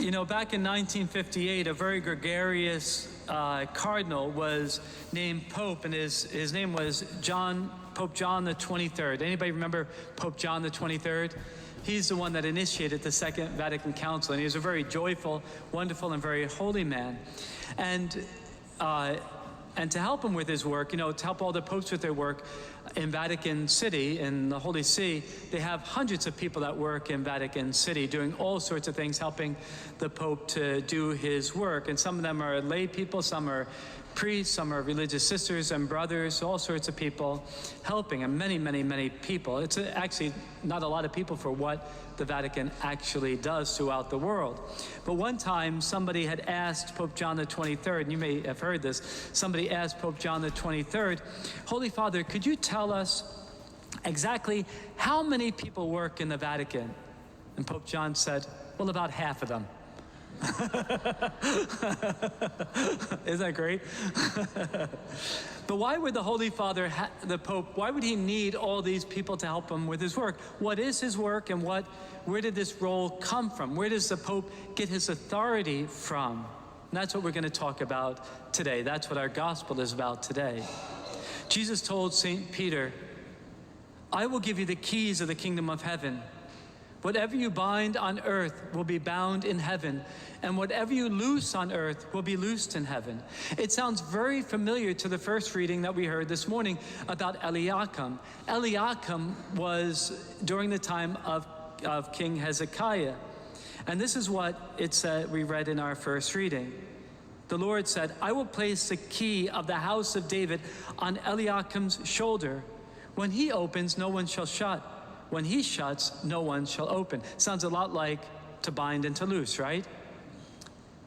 You know, back in 1958, a very gregarious cardinal was named Pope, and his name was Pope John the 23rd. Anybody remember Pope John the 23rd? He's the one that initiated the Second Vatican Council, and he was a very joyful, wonderful, and very holy man. And to help him with his work, you know, to help all the popes with their work in Vatican City, in the Holy See, they have hundreds of people that work in Vatican City doing all sorts of things, helping the Pope to do his work. And some of them are lay people, some are priests, some are religious sisters and brothers, all sorts of people helping, and many, many, many people. It's actually not a lot of people for what the Vatican actually does throughout the world. But one time somebody had asked Pope John the 23rd, and you may have heard this, somebody asked Pope John the 23rd, Holy Father, could you tell us exactly how many people work in the Vatican? And Pope John said, well, about half of them. Isn't that great? But why would the Holy Father, the Pope, why would he need all these people to help him with his work? What is his work, and where did this role come from? Where does the Pope get his authority from? And that's what we're going to talk about today. That's what our gospel is about today. Jesus told St. Peter, I will give you the keys of the kingdom of heaven. Whatever you bind on earth will be bound in heaven, and whatever you loose on earth will be loosed in heaven. It sounds very familiar to the first reading that we heard this morning about Eliakim. Eliakim was during the time of King Hezekiah. And this is what it said, we read in our first reading. The Lord said, I will place the key of the house of David on Eliakim's shoulder. When he opens, no one shall shut. When he shuts, no one shall open. Sounds a lot like to bind and to loose, right?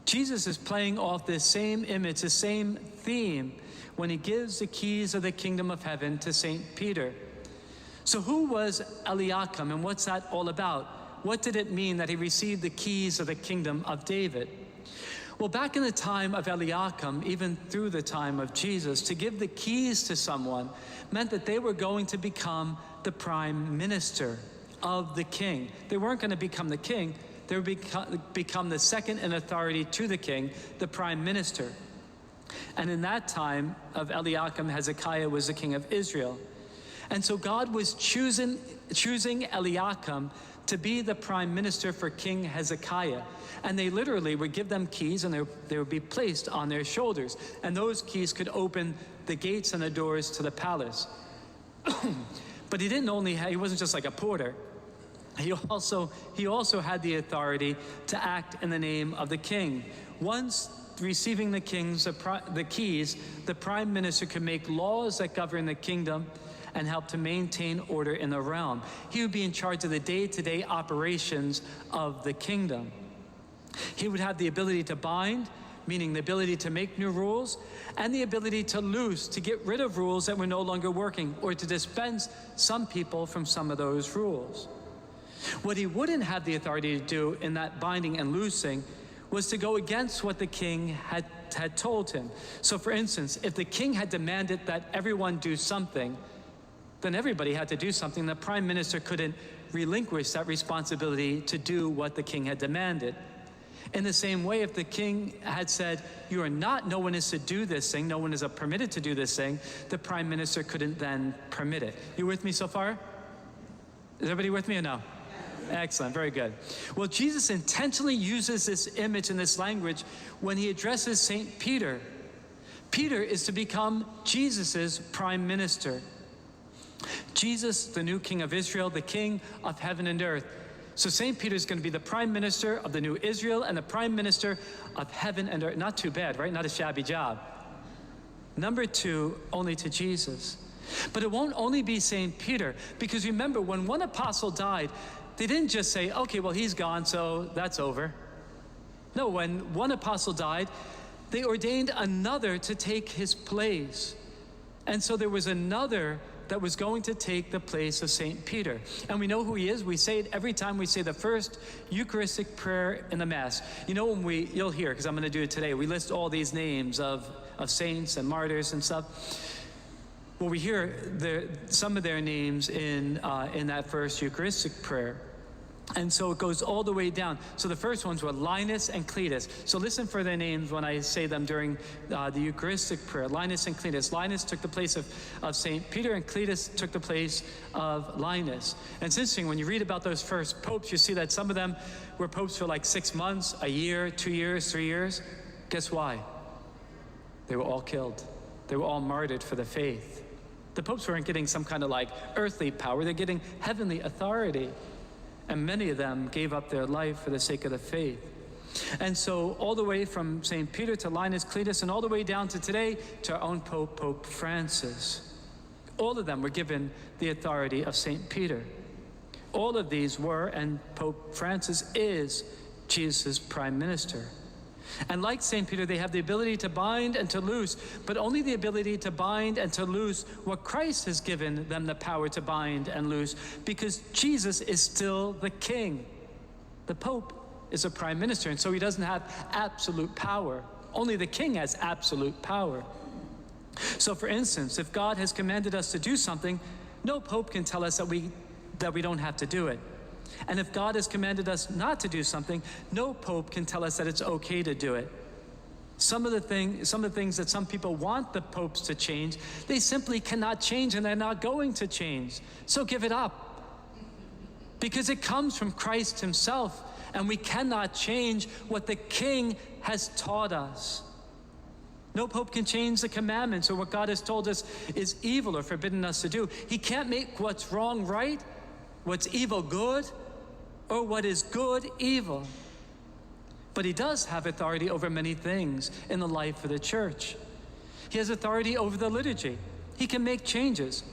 Jesus is playing off this same image, the same theme, when he gives the keys of the kingdom of heaven to St. Peter. So who was Eliakim, and what's that all about? What did it mean that he received the keys of the kingdom of David? Well, back in the time of Eliakim, even through the time of Jesus, to give the keys to someone meant that they were going to become the prime minister of the king. They weren't going to become the king, they would become the second in authority to the king, the prime minister. And in that time of Eliakim, Hezekiah was the king of Israel. And so God was choosing Eliakim to be the prime minister for King Hezekiah. And they literally would give them keys, and they would be placed on their shoulders. And those keys could open the gates and the doors to the palace. But he wasn't just like a porter. He also had the authority to act in the name of the king. Once receiving the keys, the prime minister could make laws that govern the kingdom and help to maintain order in the realm. He would be in charge of the day-to-day operations of the kingdom. He would have the ability to bind, meaning the ability to make new rules, and the ability to loose, to get rid of rules that were no longer working, or to dispense some people from some of those rules. What he wouldn't have the authority to do in that binding and loosing was to go against what the king had told him. So for instance, if the king had demanded that everyone do something, then everybody had to do something. The prime minister couldn't relinquish that responsibility to do what the king had demanded. In the same way, if the king had said, no one is to do this thing, no one is permitted to do this thing, the prime minister couldn't then permit it. You with me so far? Is everybody with me or no? Excellent, very good. Well, Jesus intentionally uses this image and this language when he addresses St. Peter. Peter is to become Jesus's prime minister. Jesus, the new king of Israel, the king of heaven and earth. So St. Peter is going to be the prime minister of the new Israel and the prime minister of heaven and earth. Not too bad, right? Not a shabby job. Number two, only to Jesus. But it won't only be St. Peter, because remember, when one apostle died, they didn't just say, okay, well, he's gone, so that's over. No, when one apostle died, they ordained another to take his place. And so there was another that was going to take the place of St. Peter. And we know who he is. We say it every time we say the first Eucharistic prayer in the Mass. You know, you'll hear, because I'm going to do it today, we list all these names of saints and martyrs and stuff. Well, we hear some of their names in that first Eucharistic prayer. And so it goes all the way down. So the first ones were Linus and Cletus. So listen for their names when I say them during the Eucharistic prayer. Linus and Cletus. Linus took the place of St. Peter, and Cletus took the place of Linus. And it's interesting, when you read about those first popes, you see that some of them were popes for like 6 months, a year, 2 years, 3 years. Guess why? They were all killed. They were all martyred for the faith. The popes weren't getting some kind of like earthly power. They're getting heavenly authority. And many of them gave up their life for the sake of the faith. And so all the way from St. Peter to Linus, Cletus, and all the way down to today to our own Pope, Pope Francis. All of them were given the authority of St. Peter. All of these were, and Pope Francis is, Jesus' prime minister. And like St. Peter, they have the ability to bind and to loose, but only the ability to bind and to loose what Christ has given them the power to bind and loose, because Jesus is still the king. The Pope is a prime minister, and so he doesn't have absolute power. Only the king has absolute power. So for instance, if God has commanded us to do something, no Pope can tell us that we don't have to do it. And if God has commanded us not to do something, no Pope can tell us that it's okay to do it. Some of the things that some people want the popes to change, they simply cannot change, and they're not going to change. So give it up. Because it comes from Christ himself, and we cannot change what the King has taught us. No Pope can change the commandments or what God has told us is evil or forbidden us to do. He can't make what's wrong right, what's evil good, or what is good evil. But he does have authority over many things in the life of the church. He has authority over the liturgy. He can make changes.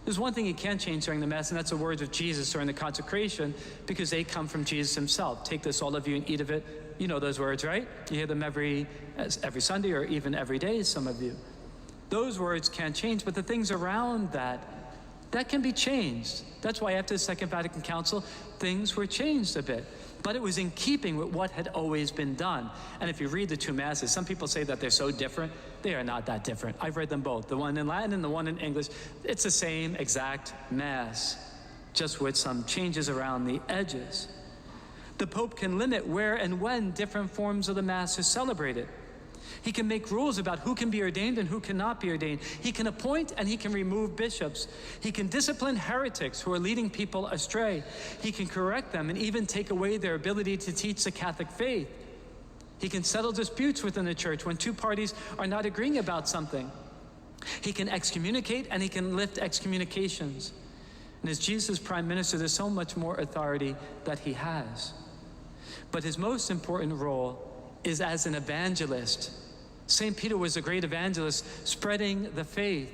There's one thing he can't change during the Mass, and that's the words of Jesus during the consecration, because they come from Jesus himself. Take this, all of you, and eat of it. You know those words, right? You hear them every Sunday or even every day, some of you. Those words can't change, but the things around that can be changed. That's why after the Second Vatican Council, things were changed a bit. But it was in keeping with what had always been done. And if you read the two Masses, some people say that they're so different. They are not that different. I've read them both, the one in Latin and the one in English. It's the same exact Mass, just with some changes around the edges. The Pope can limit where and when different forms of the Mass are celebrated. He can make rules about who can be ordained and who cannot be ordained. He can appoint and he can remove bishops. He can discipline heretics who are leading people astray. He can correct them and even take away their ability to teach the Catholic faith. He can settle disputes within the church when two parties are not agreeing about something. He can excommunicate and he can lift excommunications. And as Jesus' prime minister, there's so much more authority that he has. But his most important role is as an evangelist. St. Peter was a great evangelist, spreading the faith.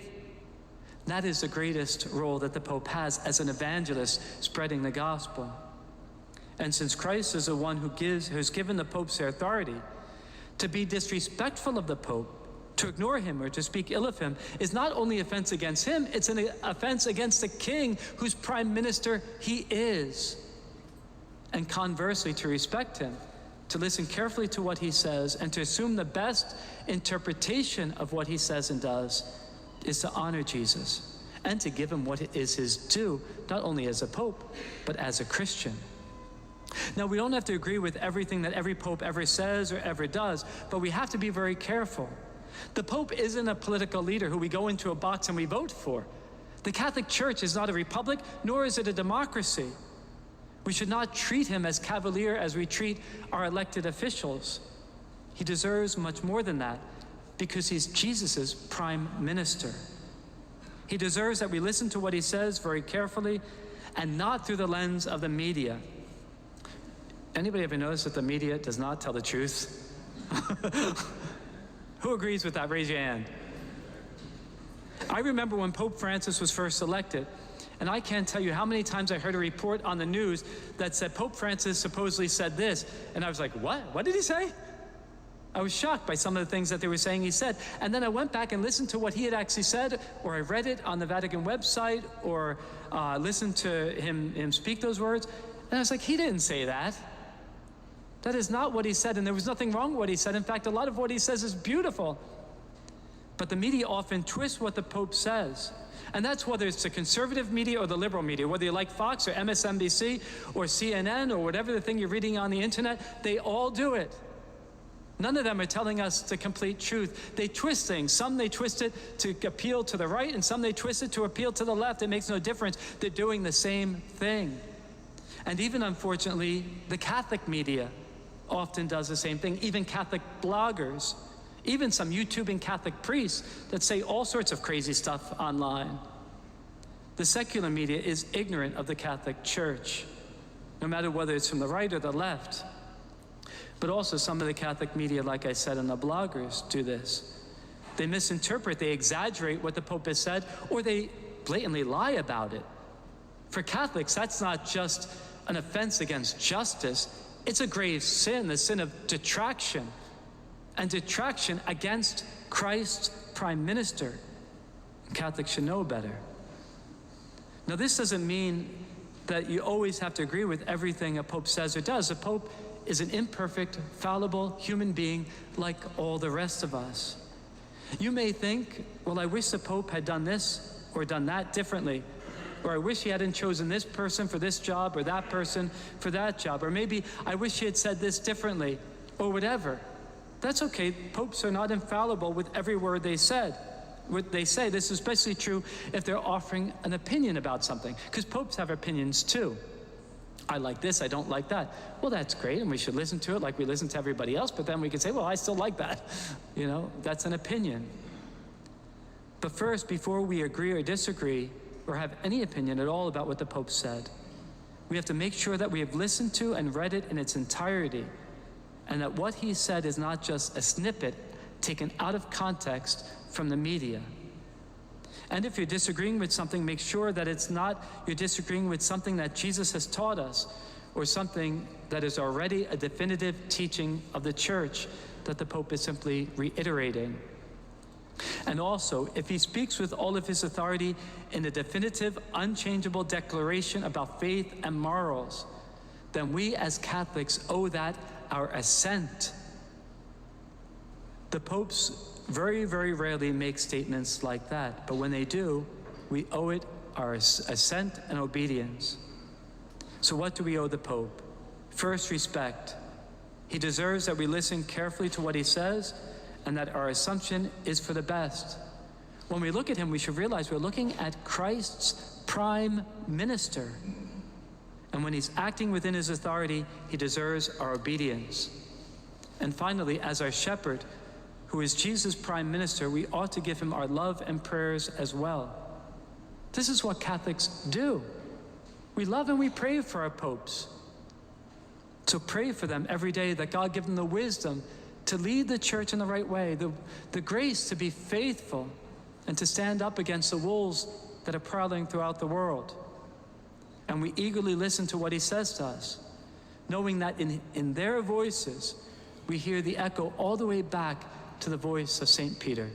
That is the greatest role that the Pope has, as an evangelist, spreading the gospel. And since Christ is the one who's given the popes their authority, to be disrespectful of the Pope, to ignore him or to speak ill of him, is not only offense against him, it's an offense against the King whose prime minister he is. And conversely, to respect him, to listen carefully to what he says, and to assume the best interpretation of what he says and does, is to honor Jesus and to give him what is his due, not only as a pope, but as a Christian. Now, we don't have to agree with everything that every pope ever says or ever does, but we have to be very careful. The Pope isn't a political leader who we go into a box and we vote for. The Catholic Church is not a republic, nor is it a democracy. We should not treat him as cavalier as we treat our elected officials. He deserves much more than that, because he's Jesus' prime minister. He deserves that we listen to what he says very carefully and not through the lens of the media. Anybody ever notice that the media does not tell the truth? Who agrees with that? Raise your hand. I remember when Pope Francis was first elected, and I can't tell you how many times I heard a report on the news that said Pope Francis supposedly said this, and I was like, what? What did he say? I was shocked by some of the things that they were saying he said. And then I went back and listened to what he had actually said, or I read it on the Vatican website, or listened to him speak those words, and I was like, he didn't say that. That is not what he said, and there was nothing wrong with what he said. In fact, a lot of what he says is beautiful. But the media often twists what the Pope says. And that's whether it's the conservative media or the liberal media, whether you like Fox or MSNBC or CNN or whatever the thing you're reading on the internet, they all do it. None of them are telling us the complete truth. They twist things. Some they twist it to appeal to the right, and some they twist it to appeal to the left. It makes no difference. They're doing the same thing. And even, unfortunately, the Catholic media often does the same thing. Even Catholic bloggers, even some YouTubing Catholic priests that say all sorts of crazy stuff online. The secular media is ignorant of the Catholic Church, no matter whether it's from the right or the left. But also some of the Catholic media, like I said, and the bloggers do this. They misinterpret, they exaggerate what the Pope has said, or they blatantly lie about it. For Catholics, that's not just an offense against justice, it's a grave sin, the sin of detraction, and detraction against Christ's prime minister. Catholics should know better. Now, this doesn't mean that you always have to agree with everything a Pope says or does. A Pope is an imperfect, fallible human being like all the rest of us. You may think, well, I wish the Pope had done this or done that differently, or I wish he hadn't chosen this person for this job or that person for that job, or maybe I wish he had said this differently, or whatever. That's okay. Popes are not infallible with every word they said. What they say, this is especially true if they're offering an opinion about something, because popes have opinions too. I like this, I don't like that. Well, that's great, and we should listen to it like we listen to everybody else, but then we can say, well, I still like that. You know, that's an opinion. But first, before we agree or disagree, or have any opinion at all about what the Pope said, we have to make sure that we have listened to and read it in its entirety, and that what he said is not just a snippet taken out of context from the media. And if you're disagreeing with something, make sure that it's not you're disagreeing with something that Jesus has taught us, or something that is already a definitive teaching of the Church that the Pope is simply reiterating. And also, if he speaks with all of his authority in a definitive, unchangeable declaration about faith and morals, then we as Catholics owe that our assent. The popes very, very rarely make statements like that, but when they do, we owe it our assent and obedience. So what do we owe the Pope? First, respect. He deserves that we listen carefully to what he says, and that our assumption is for the best. When we look at him, we should realize we're looking at Christ's prime minister. And when he's acting within his authority, he deserves our obedience. And finally, as our shepherd, who is Jesus' prime minister, we ought to give him our love and prayers as well. This is what Catholics do. We love and we pray for our popes. So pray for them every day, that God give them the wisdom to lead the Church in the right way, the grace to be faithful and to stand up against the wolves that are prowling throughout the world. And we eagerly listen to what he says to us, knowing that in their voices, we hear the echo all the way back to the voice of St. Peter.